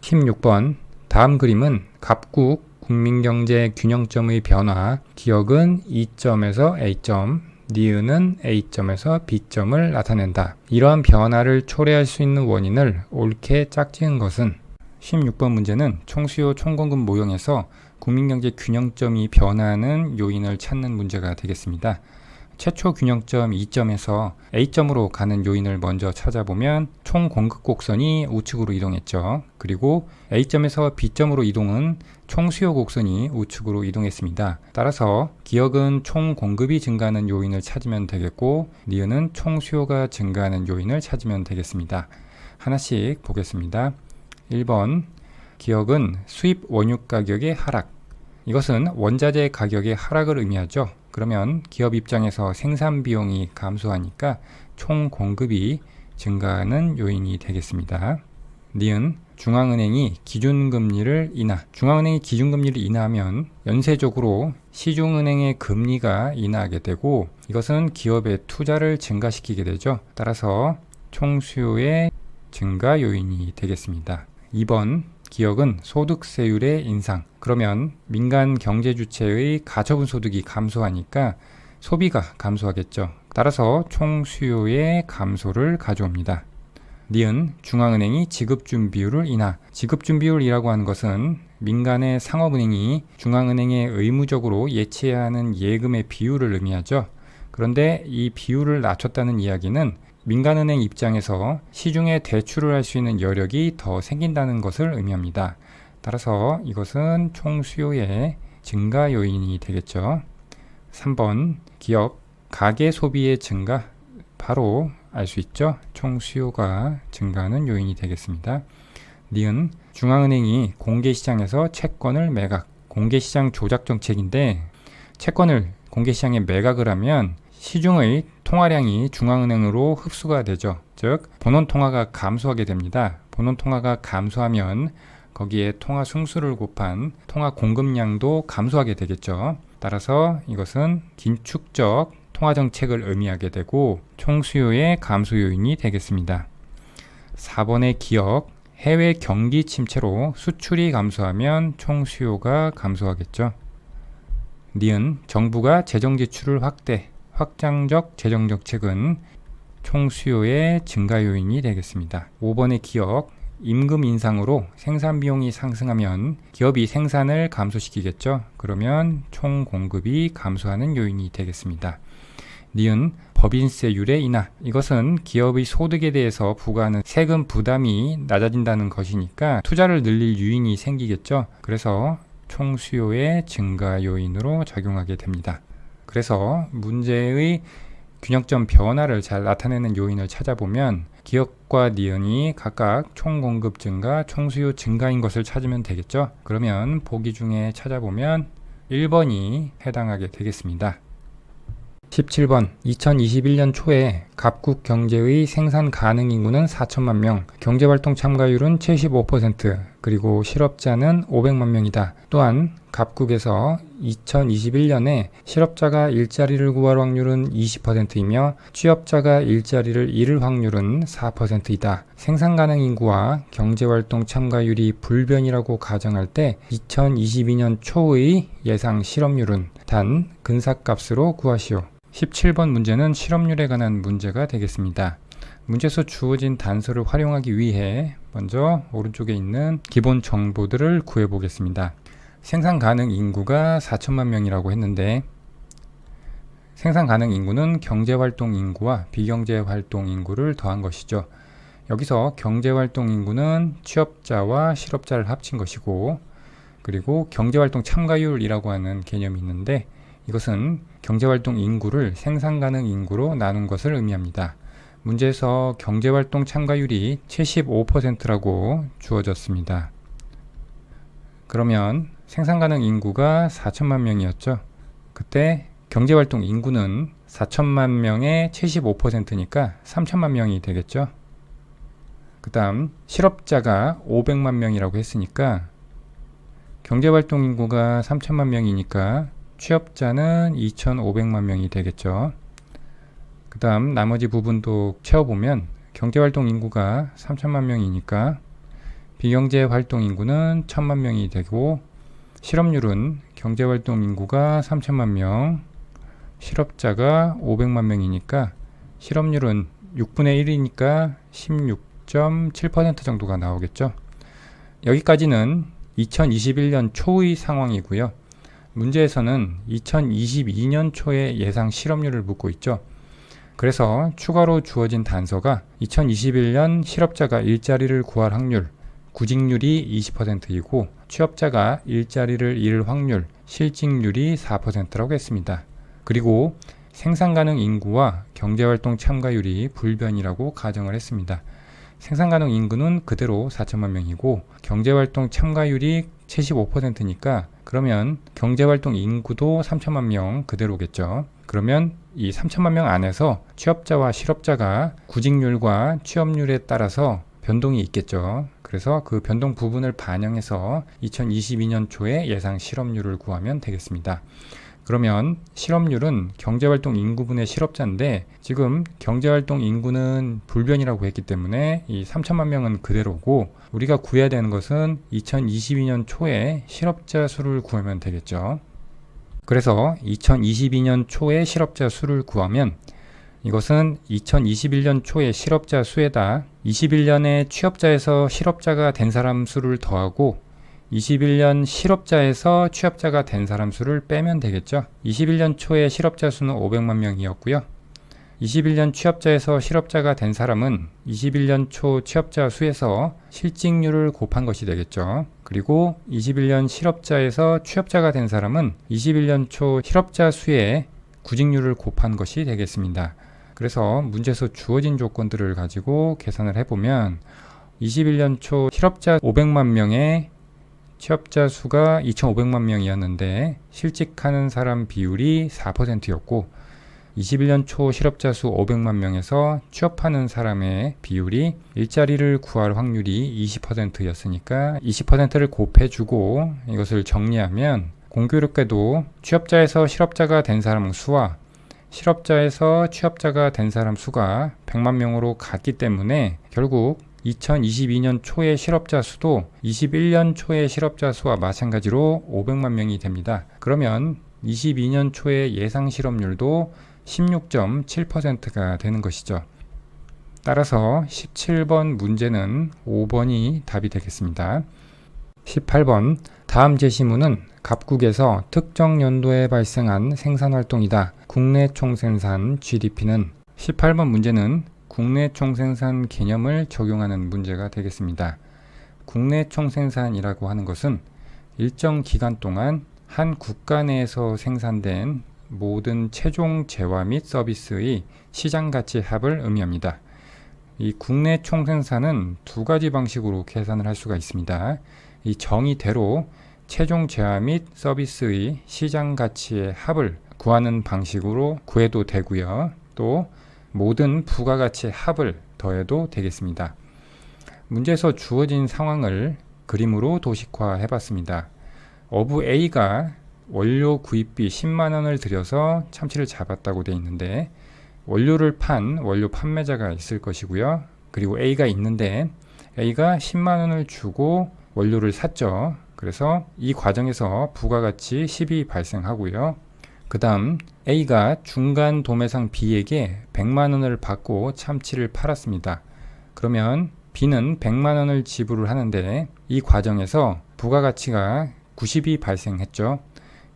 16번 다음 그림은 갑국 국민경제 균형점의 변화, 기역은 E점에서 A점, 니은은 A점에서 B점을 나타낸다. 이러한 변화를 초래할 수 있는 원인을 옳게 짝지은 것은 16번 문제는 총수요 총공급 모형에서 국민경제 균형점이 변하는 요인을 찾는 문제가 되겠습니다. 최초 균형점 E점에서 A점으로 가는 요인을 먼저 찾아보면 총 공급 곡선이 우측으로 이동했죠. 그리고 A점에서 B점으로 이동은 총 수요 곡선이 우측으로 이동했습니다. 따라서 기역은 총 공급이 증가하는 요인을 찾으면 되겠고, 니은은 총 수요가 증가하는 요인을 찾으면 되겠습니다. 하나씩 보겠습니다. 1번 기역은 수입 원유 가격의 하락. 이것은 원자재 가격의 하락을 의미하죠. 그러면 기업 입장에서 생산 비용이 감소하니까 총 공급이 증가하는 요인이 되겠습니다. 니은 중앙은행이 기준금리를 인하. 중앙은행이 기준금리를 인하하면 연쇄적으로 시중은행의 금리가 인하하게 되고, 이것은 기업의 투자를 증가시키게 되죠. 따라서 총 수요의 증가 요인이 되겠습니다. 2번 기역은 소득세율의 인상. 그러면 민간 경제 주체의 가처분 소득이 감소하니까 소비가 감소하겠죠. 따라서 총 수요의 감소를 가져옵니다. 니은 중앙은행이 지급준비율을 인하. 지급준비율이라고 하는 것은 민간의 상업은행이 중앙은행에 의무적으로 예치해야 하는 예금의 비율을 의미하죠. 그런데 이 비율을 낮췄다는 이야기는 민간은행 입장에서 시중에 대출을 할 수 있는 여력이 더 생긴다는 것을 의미합니다. 따라서 이것은 총 수요의 증가 요인이 되겠죠. 3번 기업 가계 소비의 증가. 바로 알 수 있죠. 총 수요가 증가하는 요인이 되겠습니다. 니은 중앙은행이 공개시장에서 채권을 매각. 공개시장 조작 정책인데 채권을 공개시장에 매각을 하면 시중의 통화량이 중앙은행으로 흡수가 되죠. 즉 본원통화가 감소하게 됩니다. 본원통화가 감소하면 거기에 통화 승수를 곱한 통화 공급량도 감소하게 되겠죠. 따라서 이것은 긴축적 통화정책을 의미하게 되고 총수요의 감소 요인이 되겠습니다. 4번의 기역 해외 경기 침체로 수출이 감소하면 총수요가 감소하겠죠. 니은 정부가 재정지출을 확장적 재정정책은 총수요의 증가 요인이 되겠습니다. 5번의 기역 임금 인상으로 생산 비용이 상승하면 기업이 생산을 감소시키겠죠. 그러면 총 공급이 감소하는 요인이 되겠습니다. 니은 법인세율의 인하. 이것은 기업의 소득에 대해서 부과하는 세금 부담이 낮아진다는 것이니까 투자를 늘릴 유인이 생기겠죠. 그래서 총 수요의 증가 요인으로 작용하게 됩니다. 그래서 문제의 균형점 변화를 잘 나타내는 요인을 찾아보면 기역과 니은이 각각 총 공급 증가, 총 수요 증가인 것을 찾으면 되겠죠. 그러면 보기 중에 찾아보면 1번이 해당하게 되겠습니다. 17번 2021년 초에 갑국 경제의 생산 가능 인구는 4천만 명, 경제활동 참가율은 75%, 그리고 실업자는 500만 명이다. 또한 갑국에서 2021년에 실업자가 일자리를 구할 확률은 20%이며 취업자가 일자리를 잃을 확률은 4%이다. 생산 가능 인구와 경제활동 참가율이 불변이라고 가정할 때 2022년 초의 예상 실업률은 단 근사값으로 구하시오. 17번 문제는 실업률에 관한 문제가 되겠습니다. 문제에서 주어진 단서를 활용하기 위해 먼저 오른쪽에 있는 기본 정보들을 구해 보겠습니다. 생산 가능 인구가 4천만 명이라고 했는데 생산 가능 인구는 경제활동 인구와 비경제활동 인구를 더한 것이죠. 여기서 경제활동 인구는 취업자와 실업자를 합친 것이고, 그리고 경제활동 참가율이라고 하는 개념이 있는데 이것은 경제활동 인구를 생산 가능 인구로 나눈 것을 의미합니다. 문제에서 경제활동 참가율이 75%라고 주어졌습니다. 그러면 생산 가능 인구가 4천만 명이었죠. 그때 경제활동 인구는 4천만 명의 75%니까 3천만 명이 되겠죠. 그 다음 실업자가 500만 명이라고 했으니까 경제활동 인구가 3천만 명이니까 취업자는 2,500만 명이 되겠죠. 그 다음 나머지 부분도 채워보면 경제활동 인구가 3천만 명이니까 비경제활동 인구는 1000만 명이 되고 실업률은 경제활동 인구가 3000만 명, 실업자가 500만 명이니까 실업률은 6분의 1이니까 16.7% 정도가 나오겠죠. 여기까지는 2021년 초의 상황이고요. 문제에서는 2022년 초의 예상 실업률을 묻고 있죠. 그래서 추가로 주어진 단서가 2021년 실업자가 일자리를 구할 확률, 구직률이 20%이고 취업자가 일자리를 잃을 확률, 실직률이 4%라고 했습니다. 그리고 생산가능 인구와 경제활동 참가율이 불변이라고 가정을 했습니다. 생산가능 인구는 그대로 4천만 명이고 경제활동 참가율이 75%니까 그러면 경제활동 인구도 3천만 명 그대로겠죠. 그러면 이 3천만 명 안에서 취업자와 실업자가 구직률과 취업률에 따라서 변동이 있겠죠. 그래서 그 변동 부분을 반영해서 2022년 초에 예상 실업률을 구하면 되겠습니다. 그러면 실업률은 경제활동 인구분의 실업자인데 지금 경제활동 인구는 불변이라고 했기 때문에 이 3천만 명은 그대로고 우리가 구해야 되는 것은 2022년 초에 실업자 수를 구하면 되겠죠. 그래서 2022년 초에 실업자 수를 구하면 이것은 2021년 초의 실업자 수에다 21년에 취업자에서 실업자가 된 사람 수를 더하고 21년 실업자에서 취업자가 된 사람 수를 빼면 되겠죠. 21년 초의 실업자 수는 500만 명이었고요. 21년 취업자에서 실업자가 된 사람은 21년 초 취업자 수에서 실직률을 곱한 것이 되겠죠. 그리고 21년 실업자에서 취업자가 된 사람은 21년 초 실업자 수의 구직률을 곱한 것이 되겠습니다. 그래서 문제에서 주어진 조건들을 가지고 계산을 해보면 21년 초 실업자 500만 명의 취업자 수가 2,500만 명이었는데 실직하는 사람 비율이 4%였고 21년 초 실업자 수 500만 명에서 취업하는 사람의 비율이 일자리를 구할 확률이 20%였으니까 20%를 곱해주고 이것을 정리하면 공교롭게도 취업자에서 실업자가 된 사람 수와 실업자에서 취업자가 된 사람 수가 100만 명으로 같기 때문에 결국 2022년 초의 실업자 수도 21년 초의 실업자 수와 마찬가지로 500만 명이 됩니다. 그러면 22년 초의 예상 실업률도 16.7%가 되는 것이죠. 따라서 17번 문제는 5번이 답이 되겠습니다. 18번 다음 제시문은 갑국에서 특정 연도에 발생한 생산활동이다. 국내 총생산 GDP는 18번 문제는 국내 총생산 개념을 적용하는 문제가 되겠습니다. 국내 총생산이라고 하는 것은 일정 기간 동안 한 국가 내에서 생산된 모든 최종 재화 및 서비스의 시장가치 합을 의미합니다. 이 국내 총생산은 두 가지 방식으로 계산을 할 수가 있습니다. 이 정의대로 최종 재화 및 서비스의 시장가치의 합을 구하는 방식으로 구해도 되고요. 또 모든 부가가치의 합을 더해도 되겠습니다. 문제에서 주어진 상황을 그림으로 도식화해 봤습니다. 어부 A가 원료 구입비 10만원을 들여서 참치를 잡았다고 되어 있는데 원료를 판 원료 판매자가 있을 것이고요. 그리고 A가 있는데 A가 10만원을 주고 원료를 샀죠. 그래서 이 과정에서 부가가치 10이 발생하고요. 그 다음 A가 중간 도매상 B에게 100만원을 받고 참치를 팔았습니다. 그러면 B는 100만원을 지불을 하는데 이 과정에서 부가가치가 90이 발생했죠.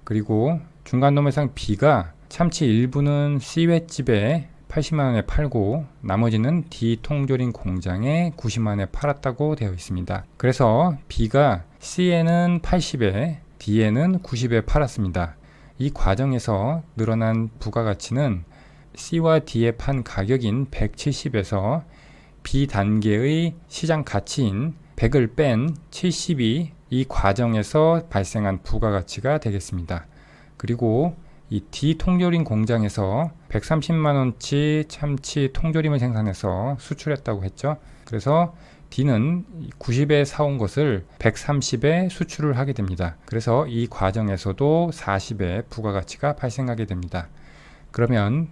그리고 중간 도매상 B가 참치 일부는 C 횟집에 80만원에 팔고 나머지는 D 통조림 공장에 90만원에 팔았다고 되어 있습니다. 그래서 B가 C에는 80에 D에는 90에 팔았습니다. 이 과정에서 늘어난 부가가치는 C와 D에 판 가격인 170에서 B 단계의 시장 가치인 100을 뺀 70이 이 과정에서 발생한 부가가치가 되겠습니다. 그리고 이 D 통조림 공장에서 130만원치 참치 통조림을 생산해서 수출했다고 했죠. 그래서 D는 90에 사온 것을 130에 수출을 하게 됩니다. 그래서 이 과정에서도 40의 부가가치가 발생하게 됩니다. 그러면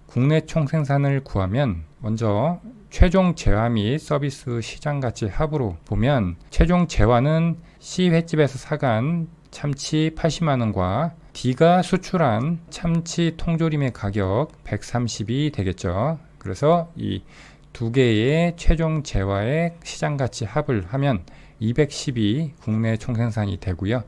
국내 총생산을 구하면 먼저 최종 재화 및 서비스 시장가치 합으로 보면 최종 재화는 C 횟집에서 사간 참치 80만원과 D가 수출한 참치 통조림의 가격 130이 되겠죠. 그래서 이 두 개의 최종 재화의 시장가치 합을 하면 210이 국내 총생산이 되고요.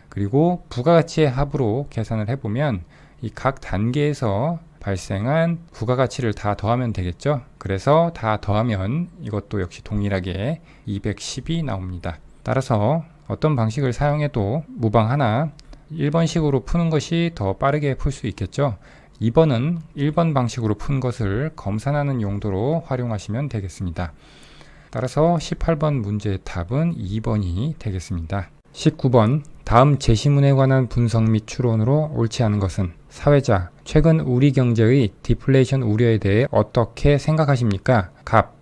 그리고 부가가치의 합으로 계산을 해보면 이 각 단계에서 발생한 부가가치를 다 더하면 되겠죠. 그래서 다 더하면 이것도 역시 동일하게 210이 나옵니다. 따라서 어떤 방식을 사용해도 무방하나 1번식으로 푸는 것이 더 빠르게 풀 수 있겠죠. 2번은 1번 방식으로 푼 것을 검산하는 용도로 활용하시면 되겠습니다. 따라서 18번 문제의 답은 2번이 되겠습니다. 19번 다음 제시문에 관한 분석 및 추론으로 옳지 않은 것은 사회자, 최근 우리 경제의 디플레이션 우려에 대해 어떻게 생각하십니까? 갑,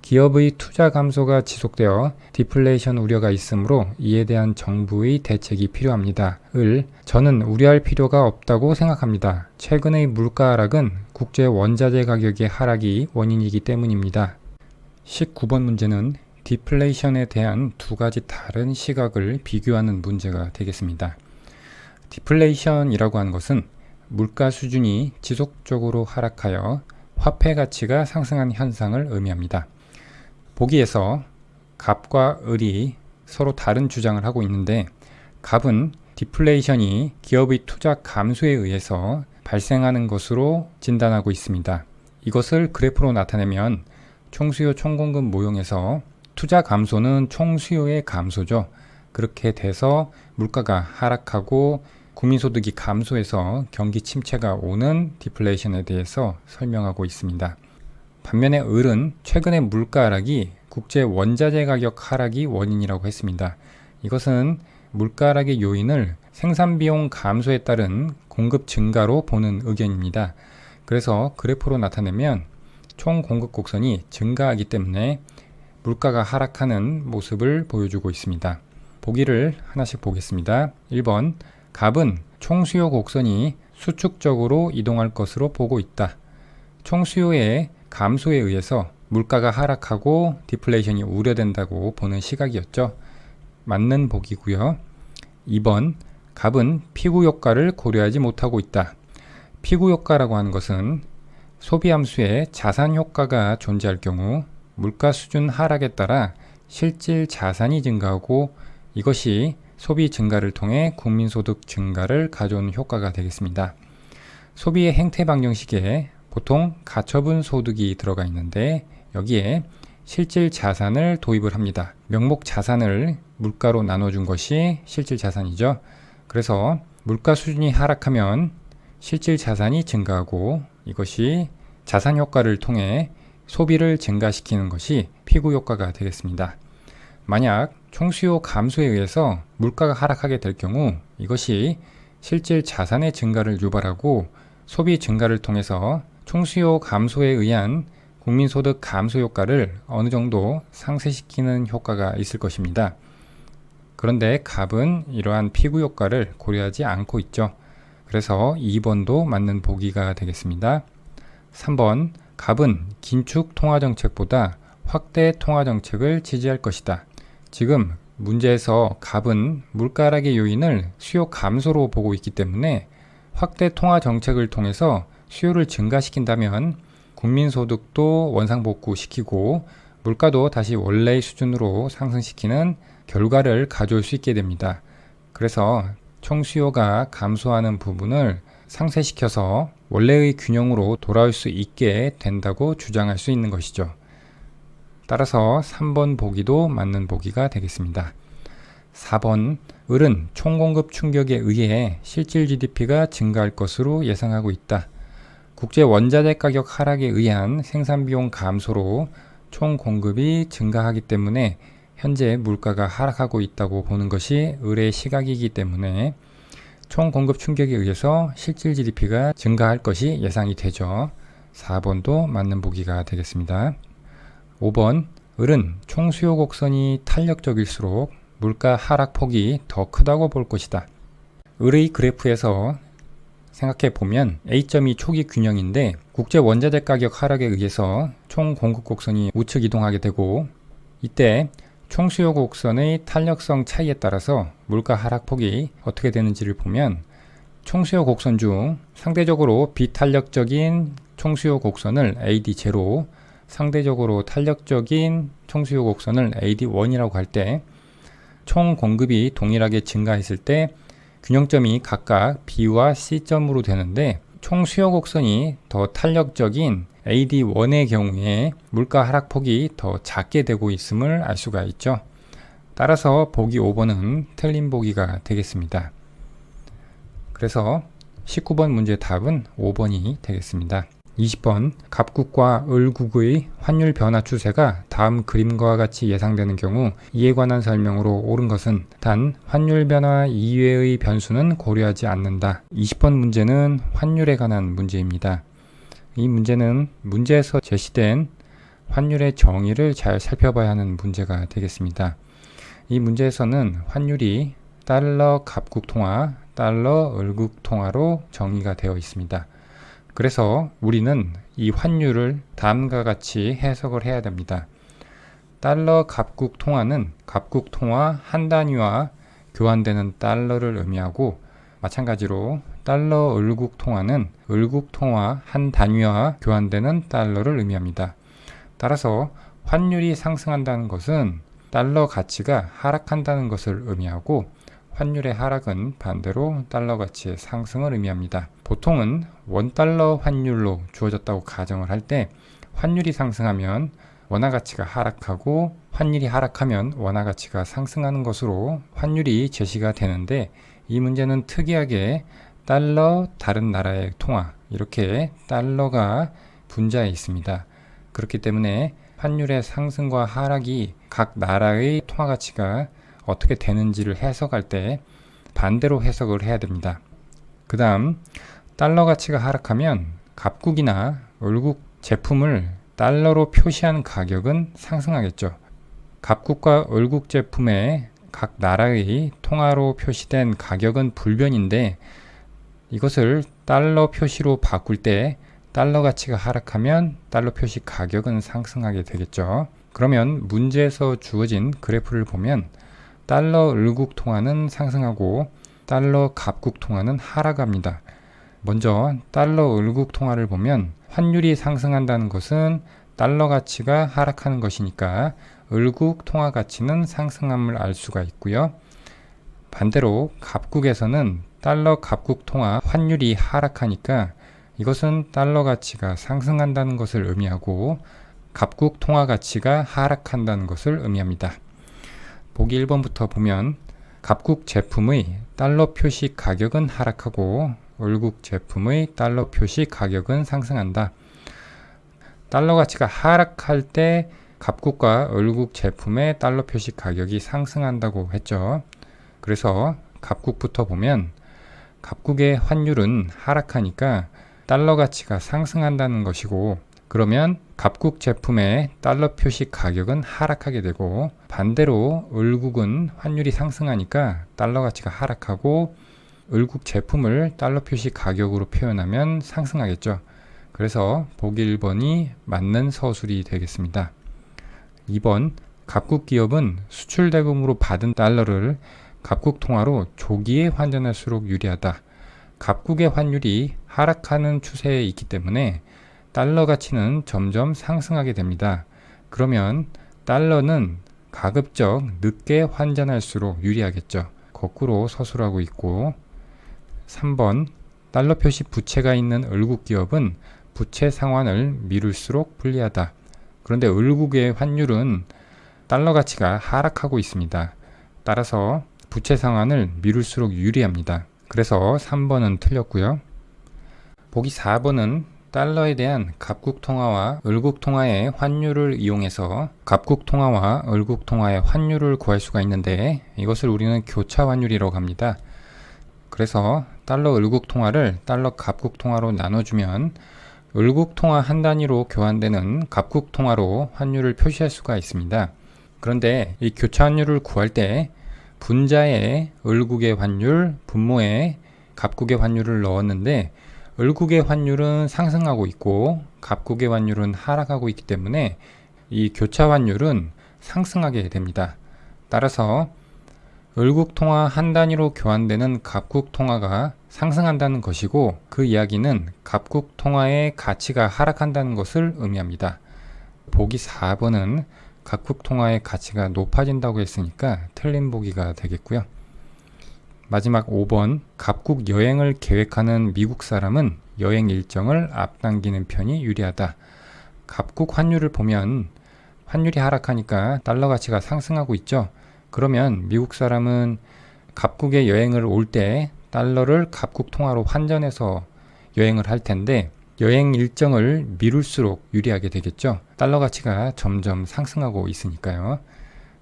기업의 투자 감소가 지속되어 디플레이션 우려가 있으므로 이에 대한 정부의 대책이 필요합니다. 을, 저는 우려할 필요가 없다고 생각합니다. 최근의 물가 하락은 국제 원자재 가격의 하락이 원인이기 때문입니다. 19번 문제는 디플레이션에 대한 두 가지 다른 시각을 비교하는 문제가 되겠습니다. 디플레이션이라고 하는 것은 물가 수준이 지속적으로 하락하여 화폐 가치가 상승한 현상을 의미합니다. 보기에서 갑과 을이 서로 다른 주장을 하고 있는데 갑은 디플레이션이 기업의 투자 감소에 의해서 발생하는 것으로 진단하고 있습니다. 이것을 그래프로 나타내면 총수요 총공급 모형에서 투자 감소는 총수요의 감소죠. 그렇게 돼서 물가가 하락하고 국민소득이 감소해서 경기 침체가 오는 디플레이션에 대해서 설명하고 있습니다. 반면에 을은 최근의 물가 하락이 국제 원자재 가격 하락이 원인이라고 했습니다. 이것은 물가 하락의 요인을 생산비용 감소에 따른 공급 증가로 보는 의견입니다. 그래서 그래프로 나타내면 총 공급 곡선이 증가하기 때문에 물가가 하락하는 모습을 보여주고 있습니다. 보기를 하나씩 보겠습니다. 1번, 갑은 총수요 곡선이 수축적으로 이동할 것으로 보고 있다. 총수요의 감소에 의해서 물가가 하락하고 디플레이션이 우려된다고 보는 시각이었죠. 맞는 보기고요. 2번, 갑은 피구 효과를 고려하지 못하고 있다. 피구 효과라고 하는 것은 소비 함수에 자산 효과가 존재할 경우 물가 수준 하락에 따라 실질 자산이 증가하고 이것이 소비 증가를 통해 국민소득 증가를 가져오는 효과가 되겠습니다. 소비의 행태 방정식에 보통 가처분 소득이 들어가 있는데 여기에 실질 자산을 도입을 합니다. 명목 자산을 물가로 나눠준 것이 실질 자산이죠. 그래서 물가 수준이 하락하면 실질 자산이 증가하고 이것이 자산 효과를 통해 소비를 증가시키는 것이 피구 효과가 되겠습니다. 만약 총수요 감소에 의해서 물가가 하락하게 될 경우 이것이 실질 자산의 증가를 유발하고 소비 증가를 통해서 총수요 감소에 의한 국민소득 감소 효과를 어느 정도 상쇄시키는 효과가 있을 것입니다. 그런데 갑은 이러한 피구 효과를 고려하지 않고 있죠. 그래서 2번도 맞는 보기가 되겠습니다. 3번, 갑은 긴축 통화정책보다 확대 통화정책을 지지할 것이다. 지금 문제에서 갑은 물가 하락의 요인을 수요 감소로 보고 있기 때문에 확대 통화정책을 통해서 수요를 증가시킨다면 국민소득도 원상복구시키고 물가도 다시 원래의 수준으로 상승시키는 결과를 가져올 수 있게 됩니다. 그래서 총수요가 감소하는 부분을 상쇄시켜서 원래의 균형으로 돌아올 수 있게 된다고 주장할 수 있는 것이죠. 따라서 3번 보기도 맞는 보기가 되겠습니다. 4번, 을은 총공급 충격에 의해 실질 GDP가 증가할 것으로 예상하고 있다. 국제 원자재 가격 하락에 의한 생산비용 감소로 총 공급이 증가하기 때문에 현재 물가가 하락하고 있다고 보는 것이 을의 시각이기 때문에 총 공급 충격에 의해서 실질 GDP가 증가할 것이 예상이 되죠. 4번도 맞는 보기가 되겠습니다. 5번, 을은 총수요 곡선이 탄력적일수록 물가 하락폭이 더 크다고 볼 것이다. 을의 그래프에서 생각해 보면 A점이 초기 균형인데 국제 원자재 가격 하락에 의해서 총 공급 곡선이 우측 이동하게 되고, 이때 총수요 곡선의 탄력성 차이에 따라서 물가 하락폭이 어떻게 되는지를 보면, 총수요 곡선 중 상대적으로 비탄력적인 총수요 곡선을 AD0, 상대적으로 탄력적인 총수요 곡선을 AD1이라고 할 때, 총 공급이 동일하게 증가했을 때 균형점이 각각 B와 C점으로 되는데, 총 수요 곡선이 더 탄력적인 AD1의 경우에 물가 하락폭이 더 작게 되고 있음을 알 수가 있죠. 따라서 보기 5번은 틀린 보기가 되겠습니다. 그래서 19번 문제의 답은 5번이 되겠습니다. 20번, 갑국과 을국의 환율 변화 추세가 다음 그림과 같이 예상되는 경우 이에 관한 설명으로 옳은 것은 단 환율 변화 이외의 변수는 고려하지 않는다. 20번 문제는 환율에 관한 문제입니다. 이 문제는 문제에서 제시된 환율의 정의를 잘 살펴봐야 하는 문제가 되겠습니다. 이 문제에서는 환율이 달러 갑국 통화, 달러 을국 통화로 정의가 되어 있습니다. 그래서 우리는 이 환율을 다음과 같이 해석을 해야 됩니다. 달러 갑국 통화는 갑국 통화 한 단위와 교환되는 달러를 의미하고, 마찬가지로 달러 을국 통화는 을국 통화 한 단위와 교환되는 달러를 의미합니다. 따라서 환율이 상승한다는 것은 달러 가치가 하락한다는 것을 의미하고, 환율의 하락은 반대로 달러 가치의 상승을 의미합니다. 보통은 원달러 환율로 주어졌다고 가정을 할 때 환율이 상승하면 원화 가치가 하락하고 환율이 하락하면 원화 가치가 상승하는 것으로 환율이 제시가 되는데, 이 문제는 특이하게 달러 다른 나라의 통화, 이렇게 달러가 분자에 있습니다. 그렇기 때문에 환율의 상승과 하락이 각 나라의 통화 가치가 어떻게 되는지를 해석할 때 반대로 해석을 해야 됩니다. 그 다음, 달러 가치가 하락하면 갑국이나 을국 제품을 달러로 표시한 가격은 상승하겠죠. 갑국과 을국 제품의 각 나라의 통화로 표시된 가격은 불변인데, 이것을 달러 표시로 바꿀 때 달러 가치가 하락하면 달러 표시 가격은 상승하게 되겠죠. 그러면 문제에서 주어진 그래프를 보면 달러 을국 통화는 상승하고 달러 갑국 통화는 하락합니다. 먼저 달러 을국 통화를 보면 환율이 상승한다는 것은 달러 가치가 하락하는 것이니까 을국 통화 가치는 상승함을 알 수가 있고요. 반대로 갑국에서는 달러 갑국 통화 환율이 하락하니까 이것은 달러 가치가 상승한다는 것을 의미하고 갑국 통화 가치가 하락한다는 것을 의미합니다. 보기 1번부터 보면 갑국 제품의 달러 표시 가격은 하락하고 을국 제품의 달러 표시 가격은 상승한다. 달러 가치가 하락할 때 갑국과 을국 제품의 달러 표시 가격이 상승한다고 했죠. 그래서 갑국부터 보면 갑국의 환율은 하락하니까 달러 가치가 상승한다는 것이고, 그러면 갑국 제품의 달러 표시 가격은 하락하게 되고, 반대로 을국은 환율이 상승하니까 달러 가치가 하락하고 을국 제품을 달러 표시 가격으로 표현하면 상승하겠죠. 그래서 보기 1번이 맞는 서술이 되겠습니다. 2번, 갑국 기업은 수출 대금으로 받은 달러를 갑국 통화로 조기에 환전할수록 유리하다. 갑국의 환율이 하락하는 추세에 있기 때문에 달러 가치는 점점 상승하게 됩니다. 그러면 달러는 가급적 늦게 환전할수록 유리하겠죠. 거꾸로 서술하고 있고, 3번, 달러 표시 부채가 있는 을국 기업은 부채 상환을 미룰수록 불리하다. 그런데 을국의 환율은 달러 가치가 하락하고 있습니다. 따라서 부채 상환을 미룰수록 유리합니다. 그래서 3번은 틀렸고요. 보기 4번은 달러에 대한 갑국 통화와 을국 통화의 환율을 이용해서 갑국 통화와 을국 통화의 환율을 구할 수가 있는데, 이것을 우리는 교차 환율이라고 합니다. 그래서 달러 을국 통화를 달러 갑국 통화로 나눠주면 을국 통화 한 단위로 교환되는 갑국 통화로 환율을 표시할 수가 있습니다. 그런데 이 교차 환율을 구할 때 분자의 을국의 환율, 분모의 갑국의 환율을 넣었는데 을국의 환율은 상승하고 있고 갑국의 환율은 하락하고 있기 때문에 이 교차 환율은 상승하게 됩니다. 따라서 을국 통화 한 단위로 교환되는 갑국 통화가 상승한다는 것이고, 그 이야기는 갑국 통화의 가치가 하락한다는 것을 의미합니다. 보기 4번은 갑국 통화의 가치가 높아진다고 했으니까 틀린 보기가 되겠고요. 마지막 5번, 갑국 여행을 계획하는 미국 사람은 여행 일정을 앞당기는 편이 유리하다. 갑국 환율을 보면 환율이 하락하니까 달러 가치가 상승하고 있죠. 그러면 미국 사람은 갑국에 여행을 올 때 달러를 갑국 통화로 환전해서 여행을 할 텐데 여행 일정을 미룰수록 유리하게 되겠죠. 달러 가치가 점점 상승하고 있으니까요.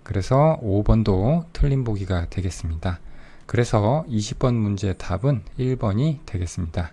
그래서 5번도 틀린 보기가 되겠습니다. 그래서 20번 문제 답은 1번이 되겠습니다.